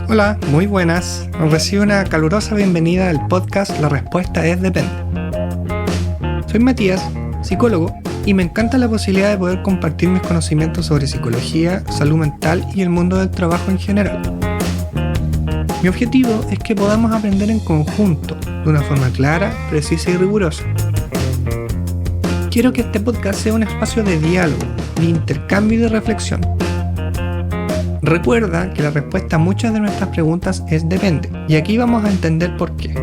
Hola, muy buenas. Recibo una calurosa bienvenida al podcast La Respuesta es Depende. Soy Matías, psicólogo, y me encanta la posibilidad de poder compartir mis conocimientos sobre psicología, salud mental y el mundo del trabajo en general. Mi objetivo es que podamos aprender en conjunto, de una forma clara, precisa y rigurosa. Quiero que este podcast sea un espacio de diálogo, de intercambio y de reflexión. Recuerda que la respuesta a muchas de nuestras preguntas es depende, y aquí vamos a entender por qué.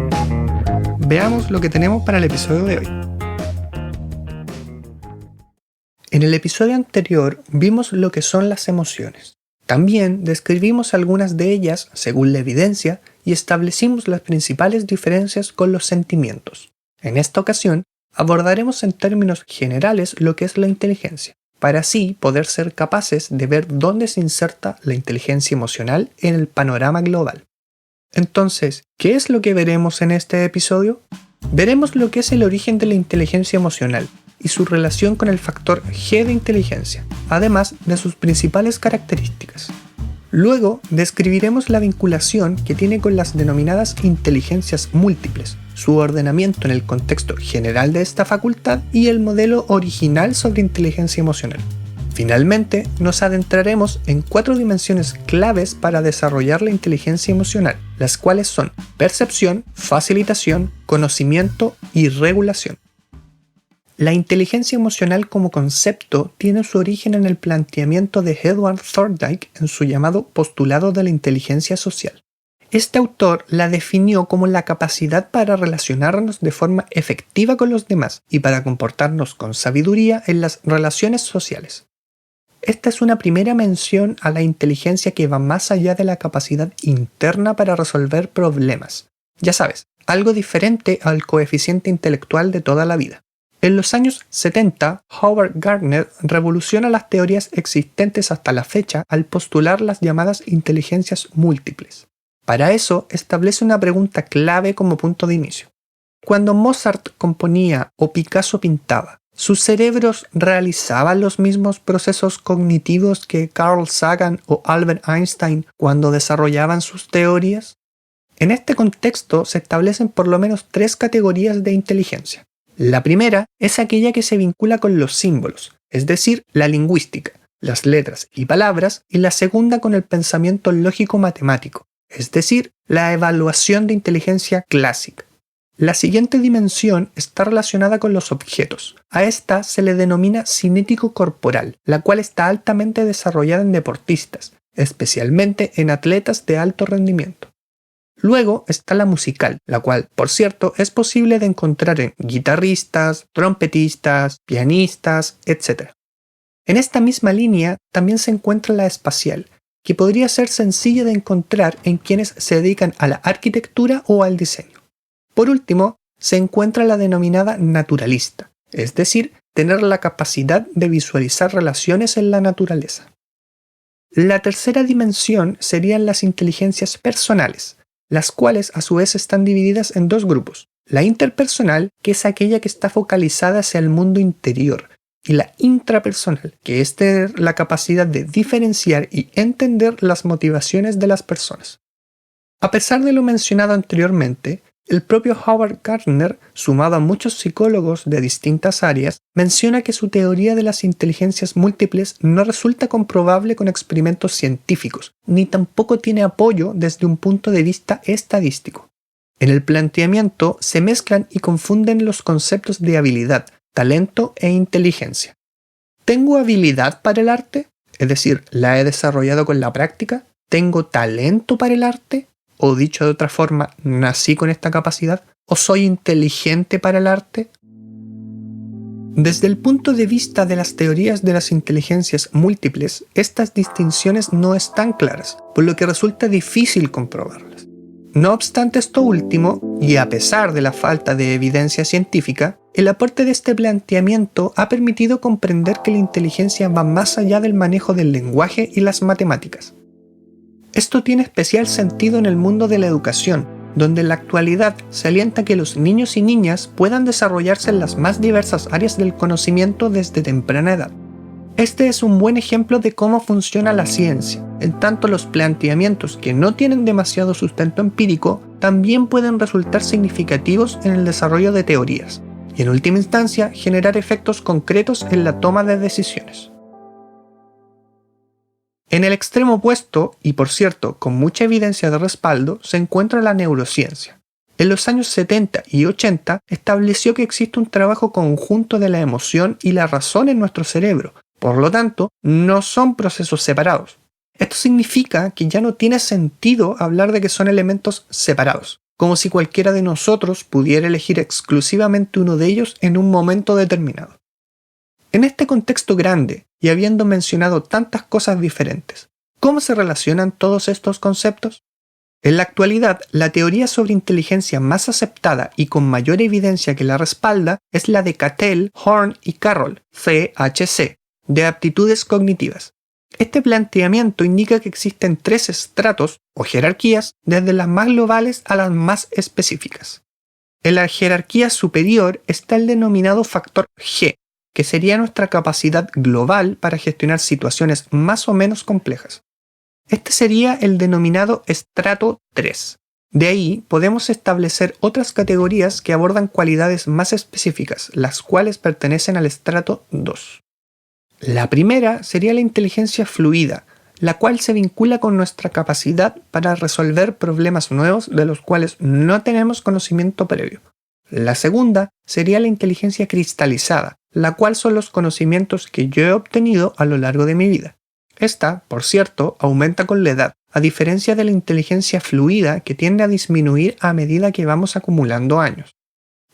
Veamos lo que tenemos para el episodio de hoy. En el episodio anterior vimos lo que son las emociones. También describimos algunas de ellas según la evidencia y establecimos las principales diferencias con los sentimientos. En esta ocasión abordaremos en términos generales lo que es la inteligencia, para así poder ser capaces de ver dónde se inserta la inteligencia emocional en el panorama global. Entonces, ¿qué es lo que veremos en este episodio? Veremos lo que es el origen de la inteligencia emocional y su relación con el factor G de inteligencia, además de sus principales características. Luego, describiremos la vinculación que tiene con las denominadas inteligencias múltiples, su ordenamiento en el contexto general de esta facultad y el modelo original sobre inteligencia emocional. Finalmente, nos adentraremos en 4 dimensiones claves para desarrollar la inteligencia emocional, las cuales son percepción, facilitación, conocimiento y regulación. La inteligencia emocional como concepto tiene su origen en el planteamiento de Edward Thorndike en su llamado postulado de la inteligencia social. Este autor la definió como la capacidad para relacionarnos de forma efectiva con los demás y para comportarnos con sabiduría en las relaciones sociales. Esta es una primera mención a la inteligencia que va más allá de la capacidad interna para resolver problemas. Ya sabes, algo diferente al coeficiente intelectual de toda la vida. En los años 70, Howard Gardner revoluciona las teorías existentes hasta la fecha al postular las llamadas inteligencias múltiples. Para eso, establece una pregunta clave como punto de inicio. Cuando Mozart componía o Picasso pintaba, ¿sus cerebros realizaban los mismos procesos cognitivos que Carl Sagan o Albert Einstein cuando desarrollaban sus teorías? En este contexto se establecen por lo menos 3 categorías de inteligencia. La primera es aquella que se vincula con los símbolos, es decir, la lingüística, las letras y palabras, y la segunda con el pensamiento lógico-matemático, es decir, la evaluación de inteligencia clásica. La siguiente dimensión está relacionada con los objetos. A esta se le denomina cinético corporal, la cual está altamente desarrollada en deportistas, especialmente en atletas de alto rendimiento. Luego está la musical, la cual, por cierto, es posible de encontrar en guitarristas, trompetistas, pianistas, etc. En esta misma línea también se encuentra la espacial, que podría ser sencilla de encontrar en quienes se dedican a la arquitectura o al diseño. Por último, se encuentra la denominada naturalista, es decir, tener la capacidad de visualizar relaciones en la naturaleza. La tercera dimensión serían las inteligencias personales, las cuales a su vez están divididas en 2 grupos. La interpersonal, que es aquella que está focalizada hacia el mundo interior, y la intrapersonal, que es tener la capacidad de diferenciar y entender las motivaciones de las personas. A pesar de lo mencionado anteriormente, el propio Howard Gardner, sumado a muchos psicólogos de distintas áreas, menciona que su teoría de las inteligencias múltiples no resulta comprobable con experimentos científicos, ni tampoco tiene apoyo desde un punto de vista estadístico. En el planteamiento se mezclan y confunden los conceptos de habilidad, talento e inteligencia. ¿Tengo habilidad para el arte? Es decir, ¿la he desarrollado con la práctica? ¿Tengo talento para el arte? O dicho de otra forma, ¿nací con esta capacidad? ¿O soy inteligente para el arte? Desde el punto de vista de las teorías de las inteligencias múltiples, estas distinciones no están claras, por lo que resulta difícil comprobarlas. No obstante esto último, y a pesar de la falta de evidencia científica, el aporte de este planteamiento ha permitido comprender que la inteligencia va más allá del manejo del lenguaje y las matemáticas. Esto tiene especial sentido en el mundo de la educación, donde en la actualidad se alienta que los niños y niñas puedan desarrollarse en las más diversas áreas del conocimiento desde temprana edad. Este es un buen ejemplo de cómo funciona la ciencia. En tanto, los planteamientos que no tienen demasiado sustento empírico también pueden resultar significativos en el desarrollo de teorías y, en última instancia, generar efectos concretos en la toma de decisiones. En el extremo opuesto, y por cierto con mucha evidencia de respaldo, se encuentra la neurociencia. En los años 70 y 80 estableció que existe un trabajo conjunto de la emoción y la razón en nuestro cerebro. Por lo tanto, no son procesos separados. Esto significa que ya no tiene sentido hablar de que son elementos separados, como si cualquiera de nosotros pudiera elegir exclusivamente uno de ellos en un momento determinado. En este contexto grande, y habiendo mencionado tantas cosas diferentes, ¿cómo se relacionan todos estos conceptos? En la actualidad, la teoría sobre inteligencia más aceptada y con mayor evidencia que la respalda es la de Cattell, Horn y Carroll, CHC, de aptitudes cognitivas. Este planteamiento indica que existen 3 estratos o jerarquías, desde las más globales a las más específicas. En la jerarquía superior está el denominado factor G, que sería nuestra capacidad global para gestionar situaciones más o menos complejas. Este sería el denominado estrato 3. De ahí podemos establecer otras categorías que abordan cualidades más específicas, las cuales pertenecen al estrato 2. La primera sería la inteligencia fluida, la cual se vincula con nuestra capacidad para resolver problemas nuevos de los cuales no tenemos conocimiento previo. La segunda sería la inteligencia cristalizada, la cual son los conocimientos que yo he obtenido a lo largo de mi vida. Esta, por cierto, aumenta con la edad, a diferencia de la inteligencia fluida que tiende a disminuir a medida que vamos acumulando años.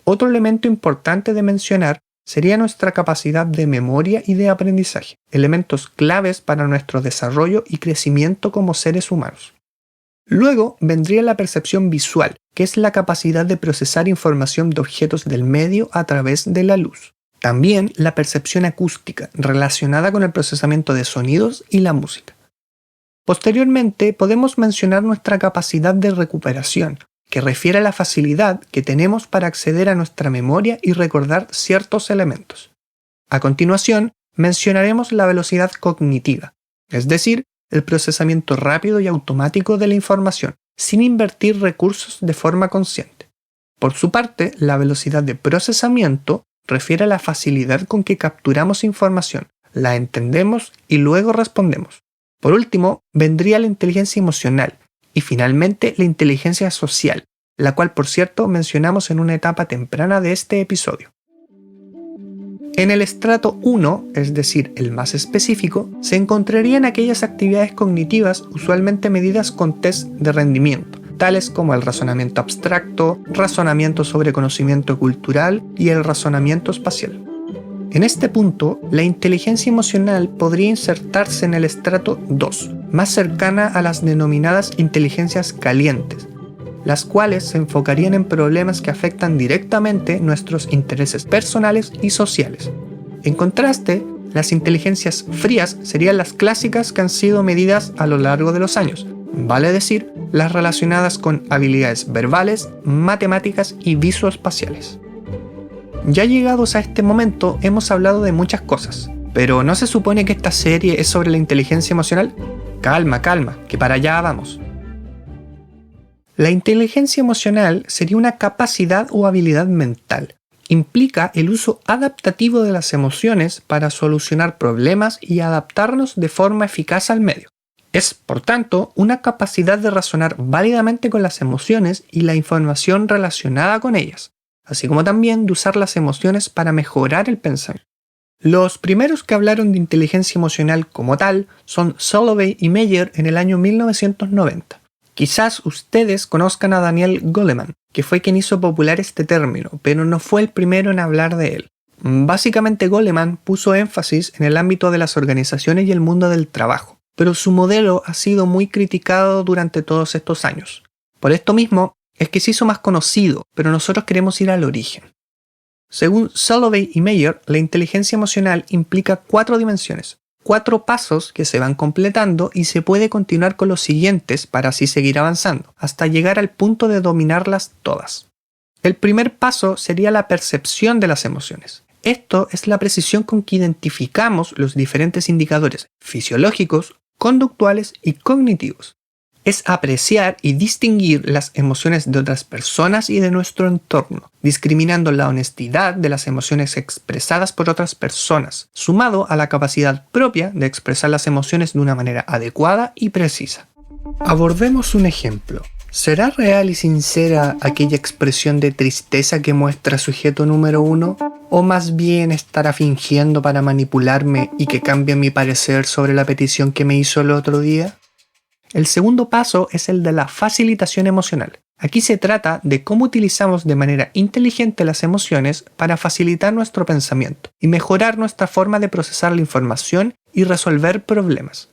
Otro elemento importante de mencionar sería nuestra capacidad de memoria y de aprendizaje, elementos claves para nuestro desarrollo y crecimiento como seres humanos. Luego vendría la percepción visual, que es la capacidad de procesar información de objetos del medio a través de la luz. También la percepción acústica, relacionada con el procesamiento de sonidos y la música. Posteriormente, podemos mencionar nuestra capacidad de recuperación, que refiere a la facilidad que tenemos para acceder a nuestra memoria y recordar ciertos elementos. A continuación, mencionaremos la velocidad cognitiva, es decir, el procesamiento rápido y automático de la información, sin invertir recursos de forma consciente. Por su parte, la velocidad de procesamiento refiere a la facilidad con que capturamos información, la entendemos y luego respondemos. Por último, vendría la inteligencia emocional y finalmente la inteligencia social, la cual por cierto mencionamos en una etapa temprana de este episodio. En el estrato 1, es decir, el más específico, se encontrarían aquellas actividades cognitivas usualmente medidas con test de rendimiento, tales como el razonamiento abstracto, razonamiento sobre conocimiento cultural y el razonamiento espacial. En este punto, la inteligencia emocional podría insertarse en el estrato 2, más cercana a las denominadas inteligencias calientes, las cuales se enfocarían en problemas que afectan directamente nuestros intereses personales y sociales. En contraste, las inteligencias frías serían las clásicas que han sido medidas a lo largo de los años, vale decir, las relacionadas con habilidades verbales, matemáticas y visoespaciales. Ya llegados a este momento hemos hablado de muchas cosas, pero ¿no se supone que esta serie es sobre la inteligencia emocional? Calma, que para allá vamos. La inteligencia emocional sería una capacidad o habilidad mental. Implica el uso adaptativo de las emociones para solucionar problemas y adaptarnos de forma eficaz al medio. Es, por tanto, una capacidad de razonar válidamente con las emociones y la información relacionada con ellas, así como también de usar las emociones para mejorar el pensamiento. Los primeros que hablaron de inteligencia emocional como tal son Salovey y Meyer en el año 1990. Quizás ustedes conozcan a Daniel Goleman, que fue quien hizo popular este término, pero no fue el primero en hablar de él. Básicamente Goleman puso énfasis en el ámbito de las organizaciones y el mundo del trabajo, pero su modelo ha sido muy criticado durante todos estos años. Por esto mismo, es que se hizo más conocido, pero nosotros queremos ir al origen. Según Salovey y Meyer, la inteligencia emocional implica 4 dimensiones, 4 pasos que se van completando y se puede continuar con los siguientes para así seguir avanzando, hasta llegar al punto de dominarlas todas. El primer paso sería la percepción de las emociones. Esto es la precisión con que identificamos los diferentes indicadores fisiológicos, conductuales y cognitivos. Es apreciar y distinguir las emociones de otras personas y de nuestro entorno, discriminando la honestidad de las emociones expresadas por otras personas, sumado a la capacidad propia de expresar las emociones de una manera adecuada y precisa. Abordemos un ejemplo. ¿Será real y sincera aquella expresión de tristeza que muestra sujeto número 1? ¿O más bien estará fingiendo para manipularme y que cambie mi parecer sobre la petición que me hizo el otro día? El segundo paso es el de la facilitación emocional. Aquí se trata de cómo utilizamos de manera inteligente las emociones para facilitar nuestro pensamiento y mejorar nuestra forma de procesar la información y resolver problemas.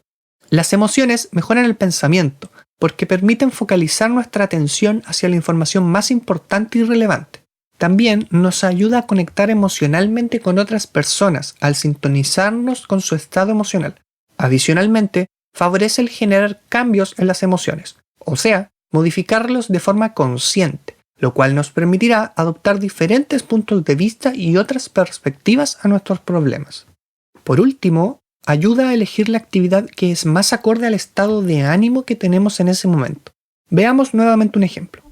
Las emociones mejoran el pensamiento porque permiten focalizar nuestra atención hacia la información más importante y relevante. También nos ayuda a conectar emocionalmente con otras personas al sintonizarnos con su estado emocional. Adicionalmente, favorece el generar cambios en las emociones, o sea, modificarlos de forma consciente, lo cual nos permitirá adoptar diferentes puntos de vista y otras perspectivas a nuestros problemas. Por último, ayuda a elegir la actividad que es más acorde al estado de ánimo que tenemos en ese momento. Veamos nuevamente un ejemplo.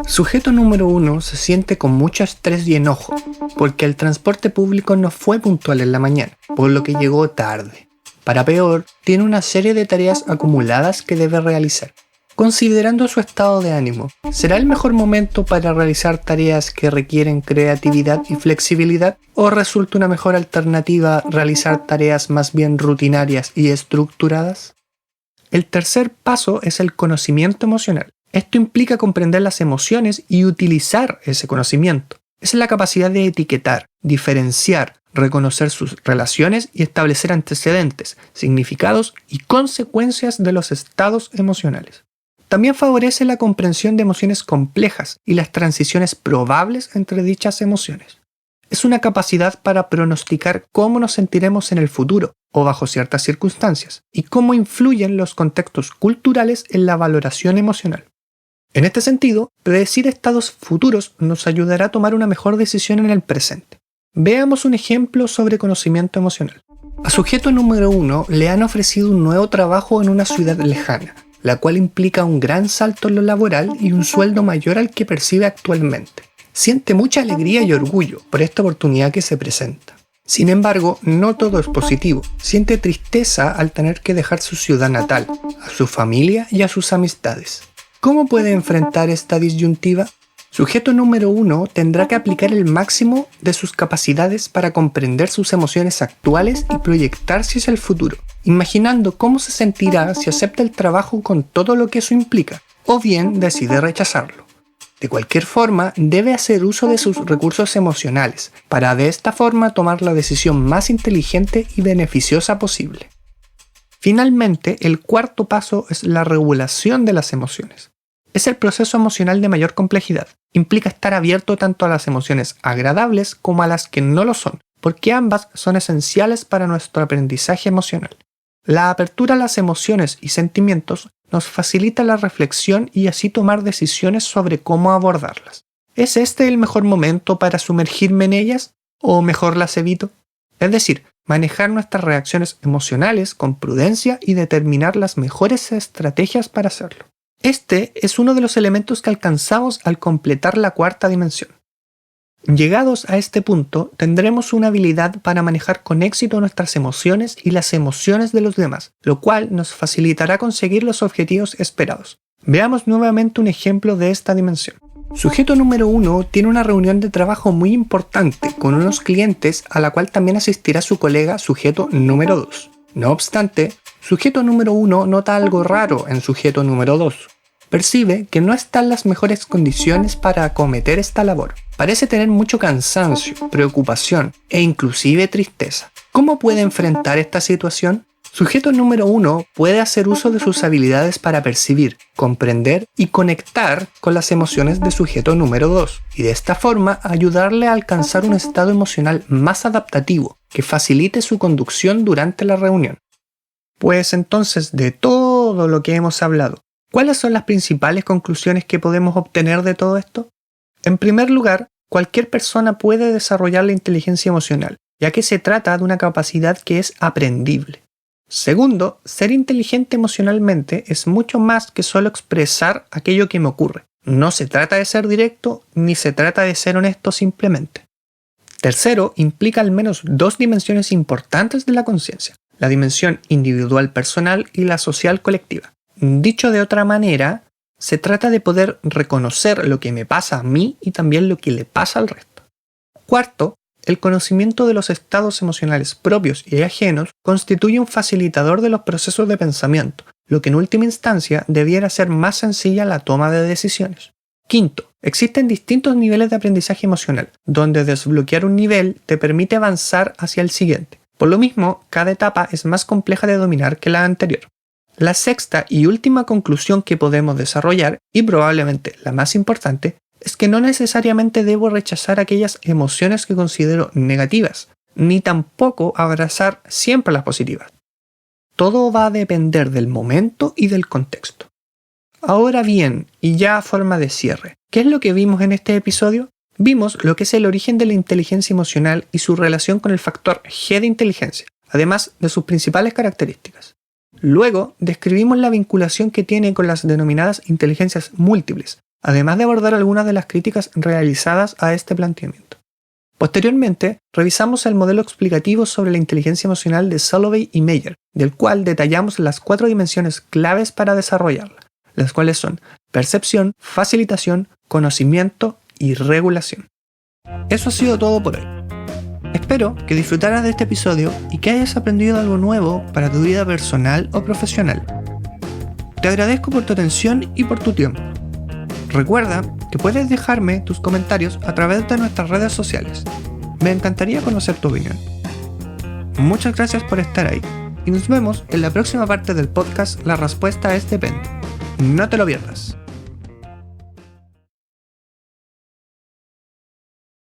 Sujeto número 1 se siente con mucho estrés y enojo, porque el transporte público no fue puntual en la mañana, por lo que llegó tarde. Para peor, tiene una serie de tareas acumuladas que debe realizar. Considerando su estado de ánimo, ¿será el mejor momento para realizar tareas que requieren creatividad y flexibilidad? ¿O resulta una mejor alternativa realizar tareas más bien rutinarias y estructuradas? El tercer paso es el conocimiento emocional. Esto implica comprender las emociones y utilizar ese conocimiento. Es la capacidad de etiquetar, diferenciar, reconocer sus relaciones y establecer antecedentes, significados y consecuencias de los estados emocionales. También favorece la comprensión de emociones complejas y las transiciones probables entre dichas emociones. Es una capacidad para pronosticar cómo nos sentiremos en el futuro o bajo ciertas circunstancias y cómo influyen los contextos culturales en la valoración emocional. En este sentido, predecir estados futuros nos ayudará a tomar una mejor decisión en el presente. Veamos un ejemplo sobre conocimiento emocional. A sujeto número 1 le han ofrecido un nuevo trabajo en una ciudad lejana, la cual implica un gran salto en lo laboral y un sueldo mayor al que percibe actualmente. Siente mucha alegría y orgullo por esta oportunidad que se presenta. Sin embargo, no todo es positivo. Siente tristeza al tener que dejar su ciudad natal, a su familia y a sus amistades. ¿Cómo puede enfrentar esta disyuntiva? Sujeto número 1 tendrá que aplicar el máximo de sus capacidades para comprender sus emociones actuales y proyectarse hacia el futuro, imaginando cómo se sentirá si acepta el trabajo con todo lo que eso implica, o bien decide rechazarlo. De cualquier forma, debe hacer uso de sus recursos emocionales, para de esta forma tomar la decisión más inteligente y beneficiosa posible. Finalmente, el cuarto paso es la regulación de las emociones. Es el proceso emocional de mayor complejidad. Implica estar abierto tanto a las emociones agradables como a las que no lo son, porque ambas son esenciales para nuestro aprendizaje emocional. La apertura a las emociones y sentimientos nos facilita la reflexión y así tomar decisiones sobre cómo abordarlas. ¿Es este el mejor momento para sumergirme en ellas? ¿O mejor las evito? Es decir, manejar nuestras reacciones emocionales con prudencia y determinar las mejores estrategias para hacerlo. Este es uno de los elementos que alcanzamos al completar la cuarta dimensión. Llegados a este punto, tendremos una habilidad para manejar con éxito nuestras emociones y las emociones de los demás, lo cual nos facilitará conseguir los objetivos esperados. Veamos nuevamente un ejemplo de esta dimensión. Sujeto número 1 tiene una reunión de trabajo muy importante con unos clientes a la cual también asistirá su colega sujeto número 2. No obstante, sujeto número 1 nota algo raro en sujeto número 2. Percibe que no está en las mejores condiciones para acometer esta labor. Parece tener mucho cansancio, preocupación e inclusive tristeza. ¿Cómo puede enfrentar esta situación? Sujeto número 1 puede hacer uso de sus habilidades para percibir, comprender y conectar con las emociones de sujeto número 2 y de esta forma ayudarle a alcanzar un estado emocional más adaptativo que facilite su conducción durante la reunión. Pues entonces, de todo lo que hemos hablado, ¿cuáles son las principales conclusiones que podemos obtener de todo esto? En primer lugar, cualquier persona puede desarrollar la inteligencia emocional, ya que se trata de una capacidad que es aprendible. Segundo, ser inteligente emocionalmente es mucho más que solo expresar aquello que me ocurre. No se trata de ser directo, ni se trata de ser honesto simplemente. Tercero, implica al menos dos dimensiones importantes de la conciencia: la dimensión individual personal y la social colectiva. Dicho de otra manera, se trata de poder reconocer lo que me pasa a mí y también lo que le pasa al resto. Cuarto, el conocimiento de los estados emocionales propios y ajenos constituye un facilitador de los procesos de pensamiento, lo que en última instancia debiera hacer más sencilla la toma de decisiones. Quinto, existen distintos niveles de aprendizaje emocional, donde desbloquear un nivel te permite avanzar hacia el siguiente. Por lo mismo, cada etapa es más compleja de dominar que la anterior. La sexta y última conclusión que podemos desarrollar, y probablemente la más importante, es que no necesariamente debo rechazar aquellas emociones que considero negativas, ni tampoco abrazar siempre las positivas. Todo va a depender del momento y del contexto. Ahora bien, y ya a forma de cierre, ¿qué es lo que vimos en este episodio? Vimos lo que es el origen de la inteligencia emocional y su relación con el factor G de inteligencia, además de sus principales características. Luego, describimos la vinculación que tiene con las denominadas inteligencias múltiples, además de abordar algunas de las críticas realizadas a este planteamiento. Posteriormente, revisamos el modelo explicativo sobre la inteligencia emocional de Salovey y Meyer, del cual detallamos las 4 dimensiones claves para desarrollarla, las cuales son percepción, facilitación, conocimiento y regulación. Eso ha sido todo por hoy. Espero que disfrutaras de este episodio y que hayas aprendido algo nuevo para tu vida personal o profesional. Te agradezco por tu atención y por tu tiempo. Recuerda que puedes dejarme tus comentarios a través de nuestras redes sociales. Me encantaría conocer tu opinión. Muchas gracias por estar ahí y nos vemos en la próxima parte del podcast La Respuesta es Depende. No te lo pierdas.